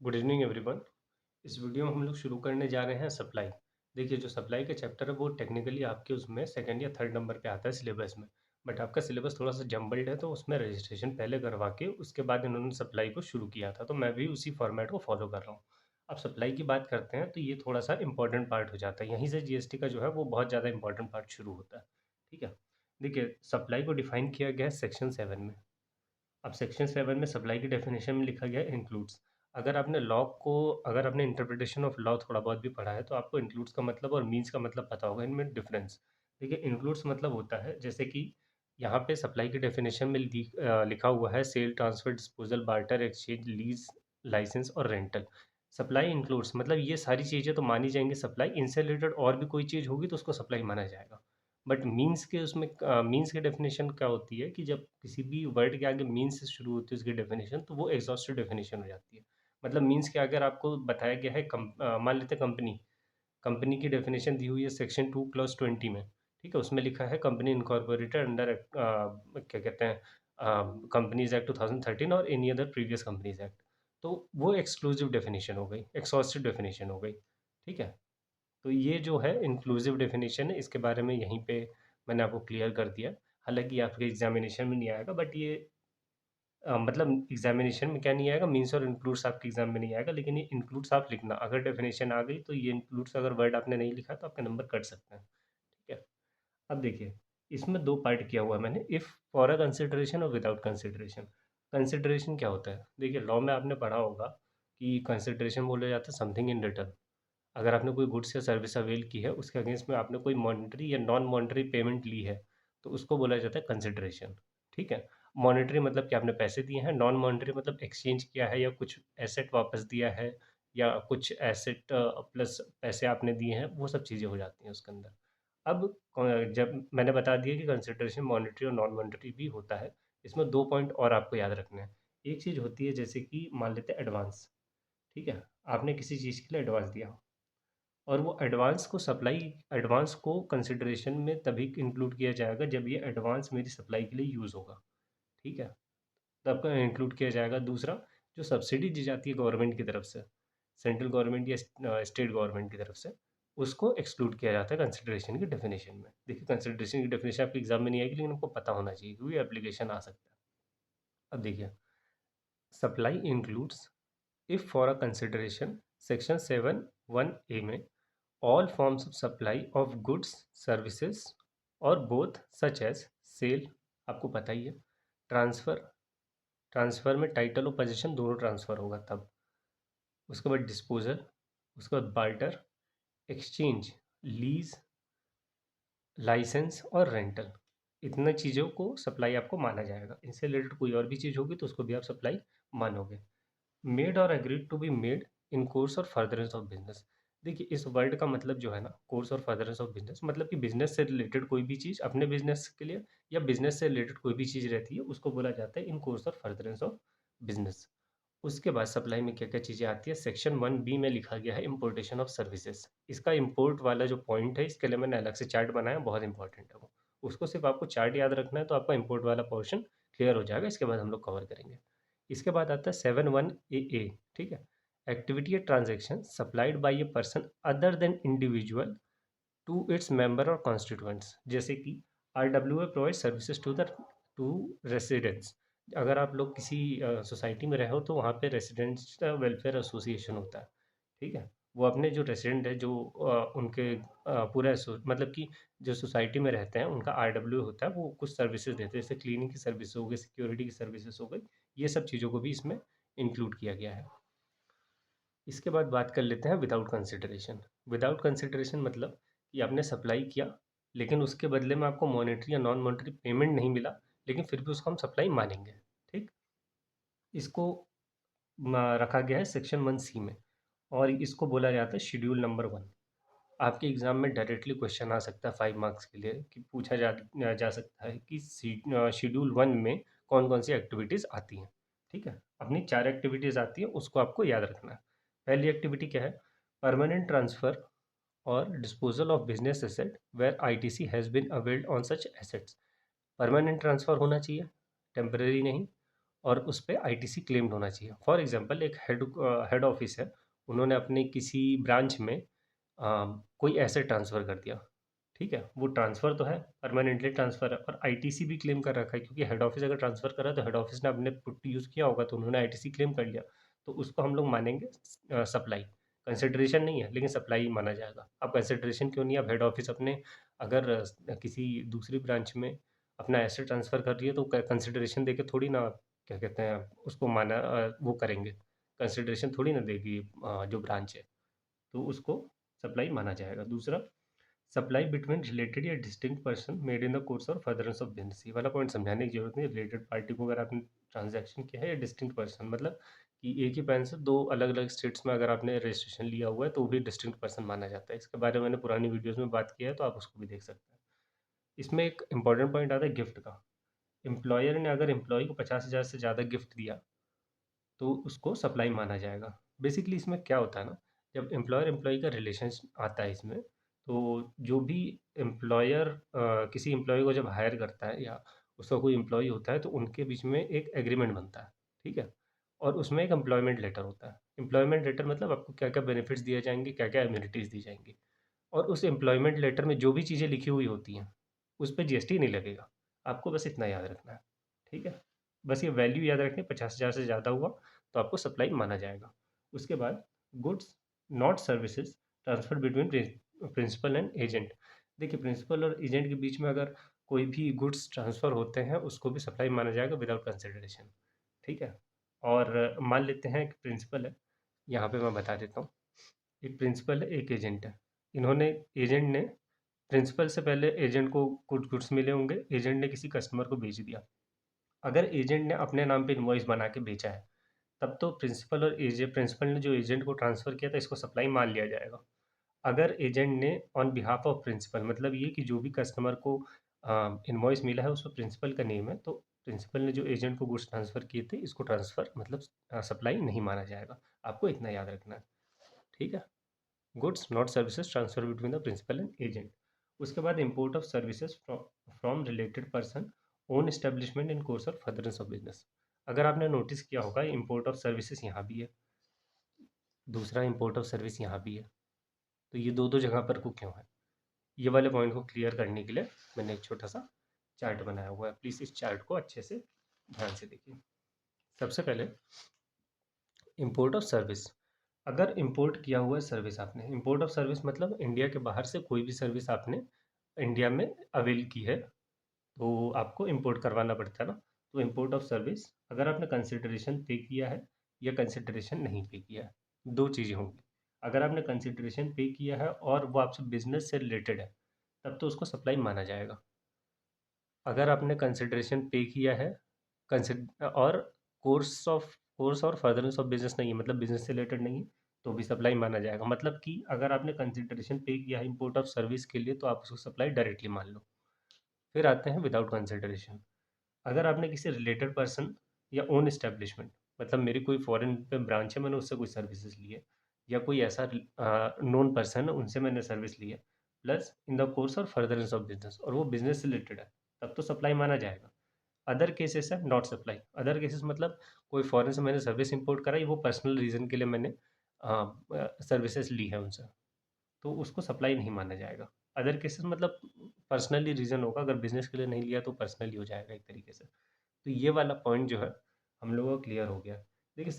Good evening everyone. इस video में हम लोग शुरू करने जा रहे हैं सप्लाई। देखिए, जो सप्लाई का चैप्टर है वो टेक्निकली आपके उसमें सेकंड या थर्ड नंबर पे आता है सिलेबस में। बट आपका सिलेबस थोड़ा सा जम्बल्ड है, तो उसमें रजिस्ट्रेशन पहले करवा के उसके बाद इन्होंने सप्लाई को शुरू किया था, तो मैं भी उसी फॉर्मेट को फॉलो कर रहा हूँ। अब सप्लाई की बात करते हैं तो ये थोड़ा सा इंपॉर्टेंट पार्ट हो जाता है, यहीं से जीएसटी का जो है वो बहुत ज़्यादा इंपॉर्टेंट पार्ट शुरू होता है। ठीक है। देखिए, सप्लाई को डिफाइन किया गया है सेक्शन 7 में। अब सेक्शन 7 में सप्लाई की डेफिनेशन में लिखा गया है इंक्लूड्स। अगर आपने इंटरप्रिटेशन ऑफ लॉ थोड़ा बहुत भी पढ़ा है तो आपको इंक्लूड्स का मतलब और मीन्स का मतलब पता होगा, इनमें डिफरेंस। देखिए, इंक्लूड्स मतलब होता है जैसे कि यहाँ पे सप्लाई की डेफिनेशन में लिखा हुआ है sale, transfer, disposal, barter, exchange, lease, licence और रेंटल। सप्लाई इंक्लूड्स मतलब ये सारी चीज़ें तो मानी जाएंगी सप्लाई, इनसे रिलेटेड और भी कोई चीज़ होगी तो उसको सप्लाई माना जाएगा। बट मीन्स के उसमें मीन्स की डेफिनेशन क्या होती है कि जब किसी भी वर्ड के आगे मीन्स से शुरू होती है उसकी डेफिनेशन, तो वो एग्जॉस्टिव डेफिनेशन हो जाती है। मतलब मीन्स के अगर आपको बताया गया है मान लेते हैं कंपनी। कंपनी की डेफिनेशन दी हुई है सेक्शन 2 क्लॉज 20 में। ठीक है, उसमें लिखा है कंपनी इनकॉर्पोरेटेड अंडर क्या कहते हैं, कंपनीज एक्ट 2013 और any other previous companies act. तो वो एक्सक्लूसिव डेफिनेशन हो गई, एक्सॉस्टिव डेफिनेशन हो गई। ठीक है। तो ये जो है इंक्लूसिव डेफिनेशन है, इसके बारे में यहीं पे मैंने आपको क्लियर कर दिया। हालांकि आपके एग्जामिनेशन में नहीं आएगा, बट ये मतलब एग्जामिनेशन में क्या नहीं आएगा, मीन्स और इंक्लूड्स आपके एग्जाम में नहीं आएगा, लेकिन ये इंक्लूड्स आप लिखना। अगर डेफिनेशन आ गई तो ये इंक्लूड्स अगर वर्ड आपने नहीं लिखा तो आपके नंबर कट सकते हैं। ठीक है। अब देखिए, इसमें दो पार्ट किया हुआ है मैंने, इफ़, फॉर अ कंसिडरेशन और विदाउट कंसिडरेशन। कंसिडरेशन क्या होता है? देखिए, लॉ में आपने पढ़ा होगा कि कंसिडरेशन बोला जाता है समथिंग इन रिटर्न। अगर आपने कोई गुड्स या सर्विस अवेल की है, उसके अगेंस्ट में आपने कोई मॉनेटरी या नॉन मॉनेटरी पेमेंट ली है, तो उसको बोला जाता है कंसिडरेशन। ठीक है। मॉनेटरी मतलब कि आपने पैसे दिए हैं, नॉन मॉनेटरी मतलब एक्सचेंज किया है या कुछ एसेट वापस दिया है, या कुछ एसेट प्लस पैसे आपने दिए हैं, वो सब चीज़ें हो जाती हैं उसके अंदर। अब जब मैंने बता दिया कि कंसिडरेशन मॉनेटरी और नॉन मॉनेटरी भी होता है, इसमें दो पॉइंट और आपको याद रखने हैं। एक चीज़ होती है जैसे कि मान लेते हैं एडवांस। ठीक है। आपने किसी चीज़ के लिए एडवांस दिया, और वो एडवांस को कंसिडरेशन में तभी इंक्लूड किया जाएगा जब ये एडवांस मेरी सप्लाई के लिए यूज़ होगा। ठीक है। तब का इंक्लूड किया जाएगा। दूसरा, जो सब्सिडी दी जाती है गवर्नमेंट की तरफ से, सेंट्रल गवर्नमेंट या स्टेट गवर्नमेंट की तरफ से, उसको एक्सक्लूड किया जाता है कंसिडरेशन की डेफिनेशन में। देखिए, कंसिडरेशन की डेफिनेशन आपके एग्जाम में नहीं आएगी, लेकिन आपको पता होना चाहिए क्योंकि एप्लीकेशन आ सकता है। अब देखिए, supply includes if for a consideration, section 7(1)(a) में all forms of supply of goods, services और both such as सेल, आपको पता ही है, ट्रांसफ़र, ट्रांसफ़र में टाइटल और पोजीशन दोनों ट्रांसफ़र होगा तब, उसके बाद डिस्पोजल, उसके बाद बार्टर, एक्सचेंज, लीज, लाइसेंस और रेंटल। इतना चीज़ों को सप्लाई आपको माना जाएगा। इनसे रिलेटेड कोई और भी चीज़ होगी तो उसको भी आप सप्लाई मानोगे। मेड और agreed to be made in course और फर्दरेंस ऑफ बिजनेस। देखिए, इस वर्ड का मतलब जो है ना, कोर्स और फर्दरेंस ऑफ बिजनेस, मतलब कि बिजनेस से रिलेटेड कोई भी चीज़ अपने बिजनेस के लिए, या बिजनेस से रिलेटेड कोई भी चीज़ रहती है उसको बोला जाता है इन कोर्स और फर्दरेंस ऑफ बिजनेस। उसके बाद सप्लाई में क्या क्या चीज़ें आती है, सेक्शन 1(b) में लिखा गया है इम्पोर्टेशन ऑफ सर्विसेज। इसका इम्पोर्ट वाला जो पॉइंट है, इसके लिए मैंने अलग से चार्ट बनाया, बहुत इंपॉर्टेंट है वो। उसको सिर्फ आपको चार्ट याद रखना है तो आपका इम्पोर्ट वाला पोर्शन क्लियर हो जाएगा, इसके बाद हम लोग कवर करेंगे। इसके बाद आता है 7(1)(a)(a). ठीक है। एक्टिविटी या transaction supplied by a person other than individual to its member और कॉन्स्टिट्यूएंट्स, जैसे कि RWA provide services to residents. अगर आप लोग किसी सोसाइटी में रहे हो तो वहाँ पे रेसिडेंट्स वेलफेयर एसोसिएशन होता है। ठीक है। वो अपने जो रेसिडेंट है, जो उनके मतलब कि जो सोसाइटी में रहते हैं, उनका आरडब्ल्यू होता है, वो कुछ सर्विसेज देते हैं, जैसे क्लीनिंग की सर्विस हो गई, सिक्योरिटी की सर्विसेज हो गई। ये सब चीज़ों को भी इसमें इंक्लूड किया गया है। इसके बाद बात कर लेते हैं विदाउट कंसिडरेशन। विदाउट कंसिडरेशन मतलब कि आपने सप्लाई किया, लेकिन उसके बदले में आपको मॉनेटरी या नॉन मॉनेटरी पेमेंट नहीं मिला, लेकिन फिर भी उसको हम सप्लाई मानेंगे। ठीक। इसको रखा गया है सेक्शन 1(c) में, और इसको बोला जाता है शेड्यूल नंबर 1। आपके एग्जाम में डायरेक्टली क्वेश्चन आ सकता है 5 मार्क्स के लिए, कि पूछा जा सकता है कि शेड्यूल 1 में कौन कौन सी एक्टिविटीज़ आती हैं। ठीक है। अपनी 4 एक्टिविटीज़ आती हैं, उसको आपको याद रखना है। पहली एक्टिविटी क्या है, परमानेंट ट्रांसफ़र और disposal of business asset where ITC has been availed on such assets. Permanent transfer होना चाहिए, टेम्परेरी नहीं। और उस पे आईटीसी क्लेम्ड होना चाहिए। फॉर एग्ज़ाम्पल एक हेड ऑफ़िस है, उन्होंने अपने किसी ब्रांच में कोई एसेट ट्रांसफ़र कर दिया, ठीक है? वो ट्रांसफ़र तो है, परमानेंटली ट्रांसफ़र है और आईटीसी भी क्लेम कर रखा है क्योंकि हेड ऑफ़िस अगर ट्रांसफ़र कर रहा है तो हेड ऑफ़िस ने अपने पुट्टी यूज़ किया होगा तो उन्होंने आईटीसी क्लेम कर लिया। तो उसको हम लोग मानेंगे सप्लाई। कंसिडरेशन नहीं है लेकिन सप्लाई ही माना जाएगा। अब कंसिडरेशन क्यों नहीं है? अब हेड ऑफ़िस अपने अगर किसी दूसरी ब्रांच में अपना एसेट ट्रांसफ़र कर रही है तो कंसिडरेशन देके थोड़ी ना क्या कहते हैं उसको माना वो करेंगे, कंसिडरेशन थोड़ी ना देगी जो ब्रांच है, तो उसको सप्लाई माना जाएगा। दूसरा, सप्लाई बिटवीन रिलेटेड या distinct person made in the course और फर्दरेंस ऑफ बिज़नेस। ये वाला पॉइंट समझाने की ज़रूरत नहीं है। रिलेटेड पार्टी को अगर आपने ट्रांज़ैक्शन किया है या डिस्टिंक्ट पर्सन मतलब कि एक ही पैन से 2 अलग-अलग स्टेट्स में अगर आपने रजिस्ट्रेशन लिया हुआ है तो वो भी डिस्टिंक्ट पर्सन माना जाता है। इसके बारे में मैंने पुरानी वीडियोज़ में बात किया है तो आप उसको भी देख सकते हैं। इसमें एक इम्पोर्टेंट पॉइंट आता है गिफ्ट का। एम्प्लॉयर ने अगर एम्प्लॉयी को 50,000 से ज़्यादा गिफ्ट दिया तो उसको सप्लाई माना जाएगा। बेसिकली इसमें क्या होता है ना, जब एम्प्लॉयर एम्प्लॉयी का रिलेशन आता है इसमें, तो जो भी एम्प्लॉयर किसी एम्प्लॉयी को जब हायर करता है या उसका कोई एम्प्लॉयी होता है, तो उनके बीच में एक एग्रीमेंट बनता है, ठीक है? और उसमें एक एम्प्लॉयमेंट लेटर होता है। एम्प्लॉयमेंट लेटर मतलब आपको क्या-क्या बेनिफिट्स दिए जाएँगे, क्या-क्या एमिनिटीज़ दी जाएँगी और उस एम्प्लॉयमेंट लेटर में जो भी चीज़ें लिखी हुई होती हैं, उस पे जीएसटी नहीं लगेगा। आपको बस इतना याद रखना है, ठीक है? बस ये वैल्यू याद रखें 50,000 से ज़्यादा हुआ तो आपको सप्लाई माना जाएगा। उसके बाद goods not services transfer between principal and agent. देखिए प्रिंसिपल और एजेंट के बीच में अगर कोई भी गुड्स ट्रांसफ़र होते हैं उसको भी सप्लाई माना जाएगा विदाउट कंसिडरेशन, ठीक है? और मान लेते हैं एक प्रिंसिपल है, यहाँ पे मैं बता देता हूँ। एक प्रिंसिपल है, एक एजेंट है। इन्होंने एजेंट ने प्रिंसिपल से पहले एजेंट को कुछ गुड्स मिले होंगे, एजेंट ने किसी कस्टमर को बेच दिया। अगर एजेंट ने अपने नाम पे इनवॉइस बना के बेचा है, तब तो प्रिंसिपल ने जो एजेंट को ट्रांसफ़र किया था इसको सप्लाई मान लिया जाएगा। अगर एजेंट ने ऑन बिहाफ ऑफ प्रिंसिपल मतलब ये कि जो भी कस्टमर को इनवॉइस मिला है उसमें प्रिंसिपल का नेम है, तो प्रिंसिपल ने जो एजेंट को गुड्स ट्रांसफ़र किए थे इसको ट्रांसफ़र मतलब सप्लाई नहीं माना जाएगा। आपको इतना याद रखना है, ठीक है? Goods not services transfer between the principal and agent. उसके बाद import of services from related person own establishment in course of furtherance of business. अगर आपने नोटिस किया होगा इंपोर्ट ऑफ सर्विसेज यहाँ भी है, दूसरा इंपोर्ट ऑफ सर्विस यहाँ भी है, तो ये दो दो जगह पर को क्यों है? ये वाले पॉइंट को क्लियर करने के लिए मैंने एक छोटा सा चार्ट बनाया हुआ है। प्लीज़ इस चार्ट को अच्छे से ध्यान से देखिए। सबसे पहले इंपोर्ट ऑफ सर्विस। अगर इंपोर्ट किया हुआ है सर्विस आपने, इंपोर्ट ऑफ सर्विस मतलब इंडिया के बाहर से कोई भी सर्विस आपने इंडिया में अवेल की है तो आपको इंपोर्ट करवाना पड़ता है ना। तो इंपोर्ट ऑफ सर्विस अगर आपने कंसिडरेशन पे किया है या कंसिडरेशन नहीं पे किया है, दो चीज़ें होंगी। अगर आपने कंसिडरेशन पे किया है और वो आपसे बिजनेस से रिलेटेड है तब तो उसको सप्लाई माना जाएगा। अगर आपने कंसिडरेशन पे किया है कंसिड और कोर्स और फर्दरेंस ऑफ बिजनेस नहीं है मतलब बिजनेस से रिलेटेड नहीं है तो भी सप्लाई माना जाएगा। मतलब कि अगर आपने कंसिडरेशन पे किया है इंपोर्ट ऑफ सर्विस के लिए तो आप उसको सप्लाई डायरेक्टली मान लो। फिर आते हैं विदाउट कंसिडरेशन। अगर आपने किसी रिलेटेड पर्सन या ओन एस्टेब्लिशमेंट मतलब मेरी कोई फॉरेन पे ब्रांच है मैंने उससे कोई सर्विसेज ली है या कोई ऐसा नोन पर्सन है उनसे मैंने सर्विस ली है प्लस इन द कोर्स और फर्दरेंस ऑफ बिजनेस और वो बिजनेस से रिलेटेड है तब तो सप्लाई माना जाएगा। अदर केसेस है नॉट सप्लाई। अदर केसेस मतलब कोई फॉरेन से मैंने सर्विस इंपोर्ट कराई वो पर्सनल रीज़न के लिए मैंने सर्विसेज ली है उनसे तो उसको सप्लाई नहीं माना जाएगा। अदर केसेस मतलब पर्सनली रीज़न होगा, अगर बिज़नेस के लिए नहीं लिया तो पर्सनली हो जाएगा एक तरीके से। तो ये वाला पॉइंट जो है हम लोगों को क्लियर हो गया। देखिए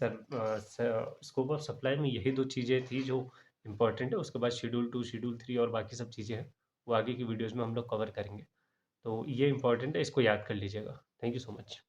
स्कोप ऑफ सप्लाई में यही 2 चीज़ें थी जो इम्पोर्टेंट है, उसके बाद शेड्यूल 2, शेड्यूल 3 और बाकी सब चीज़ें हैं, वो आगे की वीडियोज़ में हम लोग कवर करेंगे। तो ये इम्पोर्टेंट है, इसको याद कर लीजिएगा। Thank you so much.